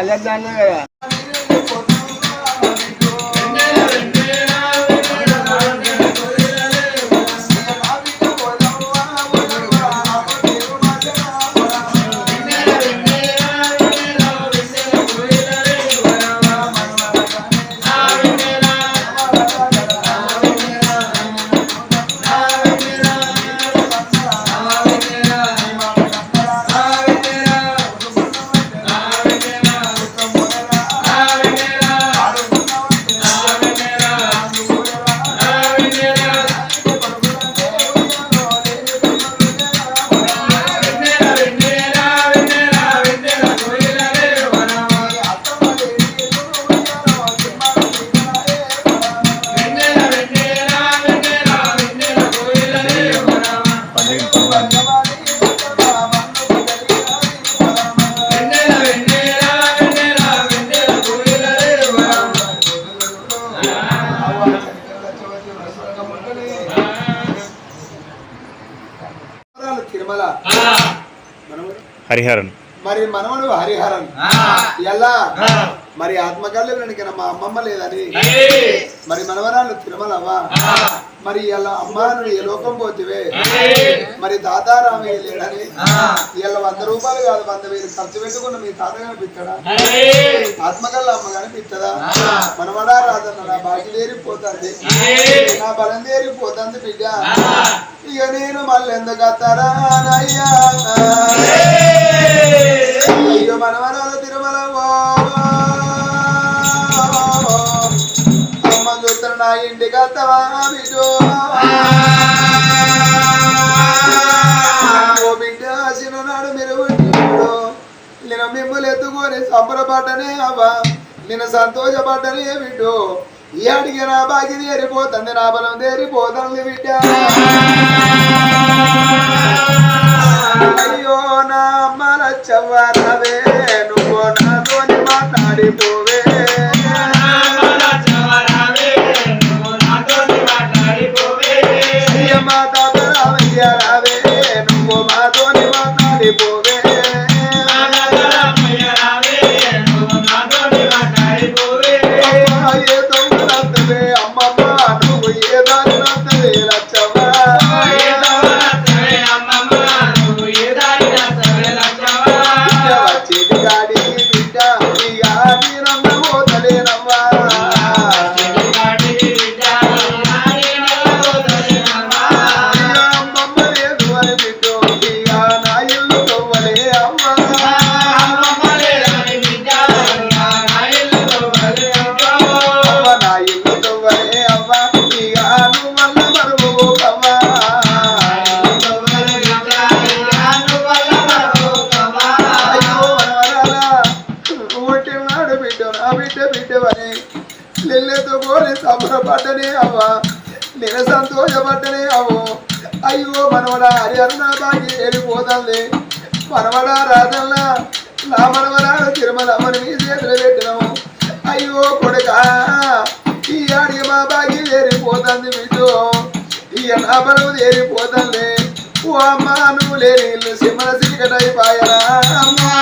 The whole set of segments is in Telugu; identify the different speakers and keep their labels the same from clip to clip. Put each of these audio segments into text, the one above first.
Speaker 1: Alexander.
Speaker 2: హరిహరన్
Speaker 1: మరి మనవడు హరిహరన్ ఎలా మరి ఆత్మకల్యాణికి మా అమ్మమ్మ లేదని మరి మనవరాలు తిరుమలవ్వా మరి ఇలా అమ్మాను ఏ లోకం పోతివే మరి తాతారామయ్య లేడని ఇలా 100 రూపాయలు కాదు 100,000 ఖర్చు పెట్టుకున్న మీ తాత కనిపిస్తాడా ఆత్మకల్ల అమ్మ కనిపిస్తుందా మనవడా రాదన్న నా బాకి వేరిపోతుంది నా బలం వేరిపోతుంది బిడ్డ ఇక నేను మళ్ళీ ఎందుకు వస్తారా అయ్యా అయ్యో మనవరాలు తిరుమలవ్వా అమ్మ చూస్తున్న నా ఇంటికి వస్తావా బిడ్డో ఓ బిడ్డ చిన్ననాడు మీరు నేను మిమ్మల్ని ఎత్తుకొని సంబరపడ్డనే అవ్వా నేను సంతోషపడ్డనే బిడ్డో ఈ అడిగి నా బాకి తేరిపోతుంది నా బలం తేరిపోతుంది బిడ్డ అయ్యో నా అమ్మ లచ్చవ్వనవే నువ్వు నాతోని మాట్లాడిపోవే మా తాత రామయ్య రావే నువ్వు మాతోని మాట్లాడిపోవే ఏ తొమ్మిది అమ్మమ్మ నువ్వు ఏ దాని నచ్చవే లచ్చవ్వ వచ్చేది గాడి బిడ్డ గాడి నమ్మ పోతలేనమ్మా అమ్మమ్మ లేదు అని బిడ్డో ఇక నా ఇల్లు తవ్వలే అమ్మా అమ్మ నా ఇల్లు తవ్వలే అవ్వ ఇక నువ్వు వల్ల మరువోకమ్మా బిడ్డవని నిన్నెతో పోని సంబరపడ్డనే అవ్వా నేను సంతోషపడ్డనే అవ్వు అయ్యో మనవడా హరిహరణ బాగి వెళ్ళిపోతుంది మనవడా రాజల్లా నా మనవరాలు తిరుమలమ్మని మీ చేతులు పెట్టినాము అయ్యో కొడుకా ఈ ఆడికి మా బాగి తేరిపోతుంది బిడ్డో ఇక నా బలం తేరిపోతుంది ఓ అమ్మ నువ్వు లేని ఇల్లు సింహల సిరికటైపాయరా అమ్మా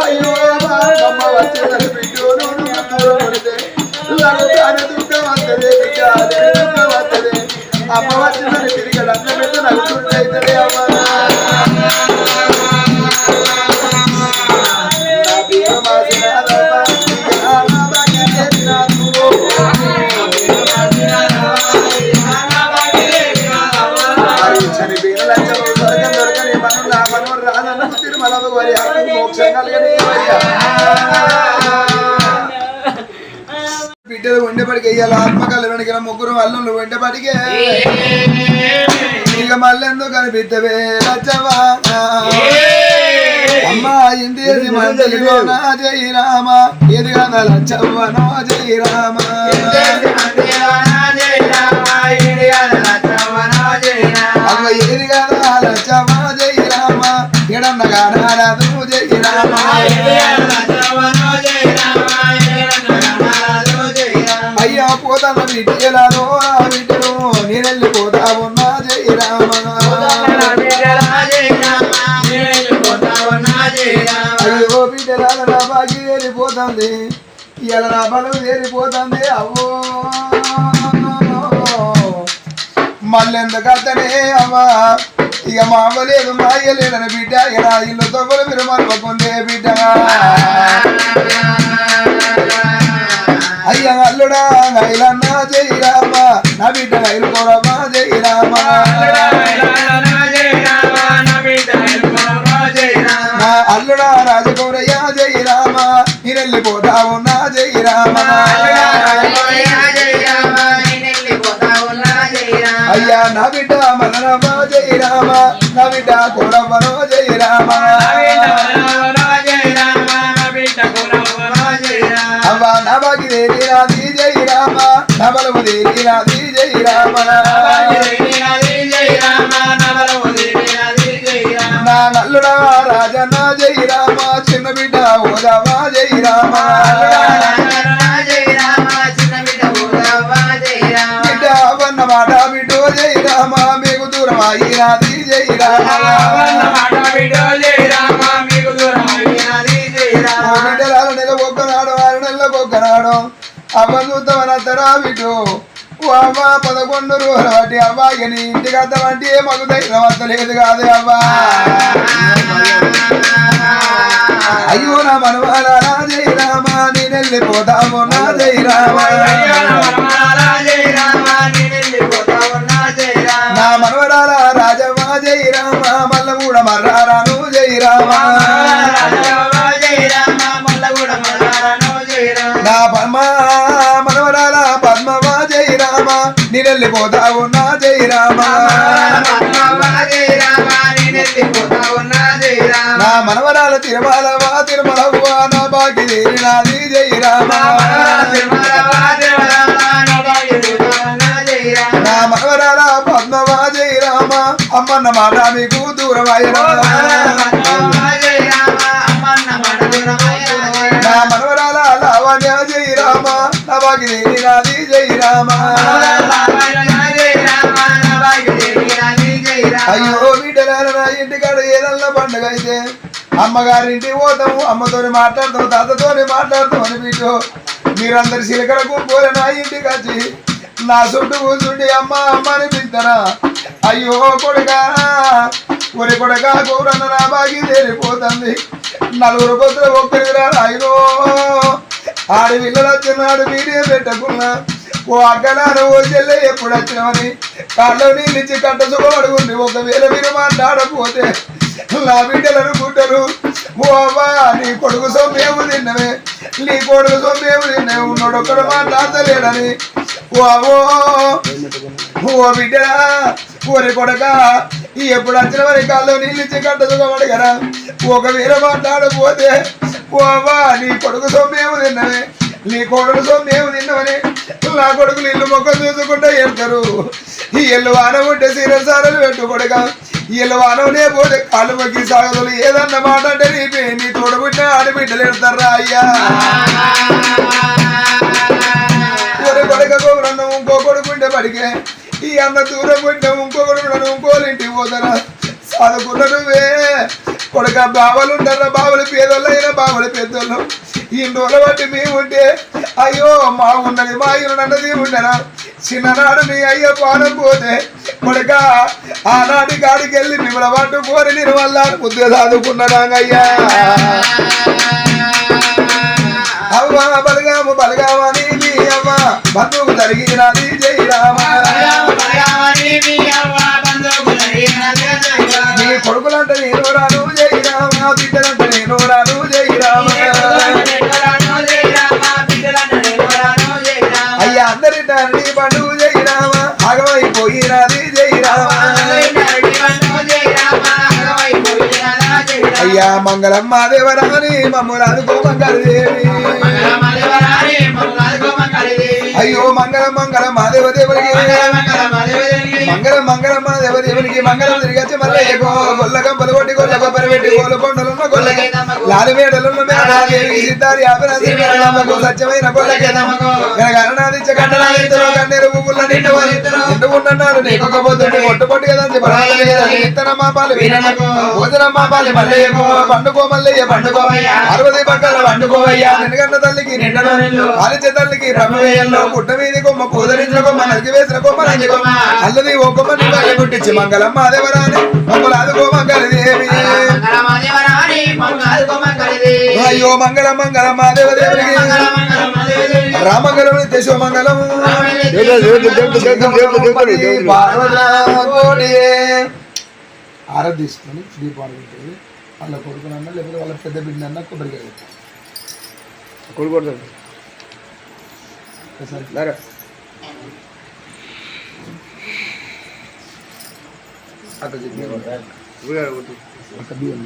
Speaker 1: అయ్యో అమ్మ వచ్చే బిడ్డో అమ్మ వచ్చిందని తిరిగి అన్న బిడ్డ నలుగురు అయితే అమ్మ తిరుమలకు హరిహరకు మోక్షం కలిగని బిడ్డలు ఉండేపటికి వెయ్యాలి ఆత్మకళ్ళు వెనక ముగ్గురు అల్లుళ్ళు ఉండేపటికే ఇక మళ్ళెందుకు కనిపిద్దవే లచ్చవా అమ్మా ఇందేది మందిలో నా జై రామ ఇది కదా లచ్చవ్వనో జై రామ అవ్వ ఏది కదా లచ్చవ్వ జై రామ ఎడన్నగా నారాదు జై రామ అయ్యా పోతాను బిడ్డలాలో ఆ బిడ్డను నేనెళ్ళిపోతా ఉన్నా జై రామ అయ్యో బిడ్డలాల నా బాగి తేలిపోతుంది ఇవాళ నా బలం తేలిపోతుంది అవ్వో మళ్ళెందుకత్తనే అమ్మా ఇక మా అమ్మ లేదు మా అయ్య లేదని బిడ్డ ఇక నా ఇల్లు తొవ్వలు మీరు మరవకుందే బిడ్డ అయ్య అల్లుడా గైలన్నా జై రామ నా బిడ్డ గైలు కోరమ్మా జై రామ నా అల్లుడా రాజగౌరయ్య జై రామ నేనెళ్ళిపోతా ఉన్నా జై రామ అయ్యా నా బిడ్డ మల్లనమ్మ జై రామ నా బిడ్డ కోరమ్మనో జై రామ అవ్వ నా బాగి దేవి రాధి జై రామ నా బలము దేవి రాధి జై రామ నా నల్లుడా రాజన్న జై రామ చిన్న బిడ్డ ఓదవా జై రామ బిడ్డ వన్న మాట బిడ్డో జై రామ మీకు దూరం అయినది జై రామ బిడ్డలాల నెల ఒక్కనాడు 6 నెలలకు ఒక్కనాడు అవ్వ చూద్దామనంతరా బిడ్డు అవ్వ 11 రోజుల బట్టి అవ్వ ఇక నీ ఇంటికి అద్దమంటే మాకు ధైర్యం వస్తలేదు కాదే అవ్వా అయ్యో నా మనవాడా జై రామ నేనెళ్ళిపోతాము నా జై రామ నా మనవరాల రాజవ్వ జై రామ మల్ల కూడా మర్రారాను జై రామ నా మనవరాల పద్మవ జై రామ నేనెళ్ళిపోతావు నా జై రామ నా మనవరాల తిరుమలవా తిరుమలవ్వ నా బాగి నాది జై రామ నా మనవరాల పద్మవ జై రామ అమ్మన్న మాట మీకు దూరమైన నా మనవరాల లావణ్య జై రామ నా బాగి నాది జై రామ అయ్యో బిడ్డలారా నా ఇంటికాడ ఏదన్నా పండుగ అయితే అమ్మగారింటికి పోతాము అమ్మతోని మాట్లాడతాం తాతతోని మాట్లాడతాం అని బిడ్డో మీరందరు చిలకల గుంపులు నా ఇంటికి వచ్చి నా చుట్టూ కూర్చుండి అమ్మ అమ్మ అని పిలుస్తారా అయ్యో కొడుకా ఒరి కొడుకా కూరన్న నా బాగి తేలిపోతుంది 4 పొద్దులు ఒక్కరికి రాడు అయ్యో ఆడి పిల్లలు వచ్చినాడు మీడియా పెట్టకున్నా ఓ అగ్గనాడు ఓ చెల్లె ఎప్పుడు వచ్చినామని కాళ్ళు నీళ్ళిచ్చి కట్ట సుఖపడుకుంది ఒకవేళ మీరు మాట్లాడకపోతే నా బిడ్డలను గుడ్డరు ఓ అవ్వా నీ కొడుకు సొమ్మేము తిన్నవే నీ కొడుకు సొమ్మేము తిన్నవే ఉన్నాడు ఒక్కడు మాట్లాడతలేడని ఓ అవో ఓ బిడ్డ ఓరి కొడక ఎప్పుడు వచ్చిన వారి కాళ్ళు నీళ్ళిచ్చి కట్ట సుఖపడగరా ఒకవేళ మాట్లాడకపోతే ఓ అవ్వా నీ కొడుకు సొమ్మేము తిన్నవే నీ కొడుకు సొమ్మేము తిన్నవని నా కొడుకులు ఇల్లు మొక్క చూసుకుంటూ వెళ్తారు ఈ ఎల్లు వానం ఉంటే సీరసారలు పెట్టుకొడక ఈ ఎల్లు వానవునే పోతే కాళ్ళు మొక్కి సాగదులు ఏదన్న మాట అంటే నీ తోడబుట్టిన ఆడబిడ్డలు ఎడతారా అయ్యా ఒరే కొడక కోరన్నం ఇంకో కొడుకుంటే పడికే ఈ అన్న దూరం పుట్టిన ఇంకో కొడుకున్నాను ఇంకోలింటికి పోతారా చదువుకున్న నువ్వే కొడుక బావలు ఉంటారా బావలు పేదోళ్ళు అయినా బావలు పెద్దోళ్ళు ఈ రోజుల బట్టి మేము ఉంటే అయ్యో మా ఉన్నది మా ఇన్నది ఉండరా చిన్ననాడు నీ అయ్యో పానం పోతే కొడుక ఆనాటి కాడికి వెళ్ళి మిమ్మల్ని పట్టు కోరి నేను వల్ల ముద్దు చదువుకున్నారా అయ్యా అవ్వ బలగాము బలగామని నీ అవ్వ బంధువుకు జరిగినది జై రామ నీ కొడుకులంటే నేను రాను జై రామ బిడ్డలంట నేను రాను జై రామ అయ్యా అందరి తండ్రి పండు జై రామ ఆగమైపోయినది జై రామ అయ్యా మంగళం మాదేవరాని మమ్మల్ని గోమంగళదేవి అయ్యో మంగళం మంగళం మాదేవ దేవుడికి మంగళం మంగళం మాదేవ దేవుడికి మంగళం తిరిగచ్చి మళ్ళీ గొల్ల కంపలు కొట్టి గొల్ల కొబ్బరి పెట్టి గోల కొండలున్న గొల్లకి లాలి మేడలున్న మేడదేవి సిద్ధారి ఆపరాధకు సత్యమైన గొల్లకి గణనాదించ గంటనాదించలో కన్నీరు పువ్వుల నిండు ఉన్నాడు నీకొకపోతుంటే ఒట్టు పొట్టు కదా విత్తనమ్మా పాలు భోజనమ్మా పాలు మల్లయ్యకు పండుకో మల్లయ్య పండుకో అరవది పక్కల పండుకోవయ్యా నిన్నగంట తల్లికి నిండను ఆలించే తల్లికి బ్రహ్మవేయంలో పుట్ట మీది కొమ్మ పూదరించిన కొమ్మ నరికి వేసిన కొమ్మ నంది కొమ్మ అల్లది ఓ కొమ్మ నిండి గుట్టించి మంగళం మాదేవరాని మమ్మల్ని ఆదుకో మంగళదేవి అయ్యో మంగళం మంగళం మాదేవ దేవుడికి రామంగళం దశమంగళం ఆరా తీసుకొని దీపాలు పెట్టేది వాళ్ళ కొడుకునన్నా లేకపోతే వాళ్ళ పెద్ద బిడ్డనన్నా కొబ్బరికాయ కొడుకు అక్కడ బియ్యం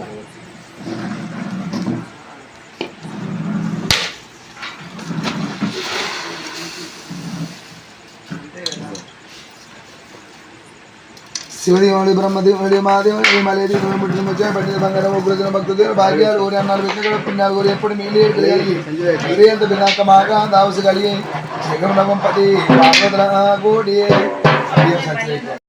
Speaker 1: శివదేవుడి బ్రహ్మదేవుడి మహాదేవుడి మలేది ముట్టిన వచ్చా పట్టిన బంగారం ఉపయోజన భక్తులు భాగ్యాలు ఊరి అన్నాలు పెట్టిన పుణ్యాలు ఊరి ఎప్పుడు మీలే కలిగి ఎంత బినాక మాగా దావసు కలిగి శేఖరం పతి కోడి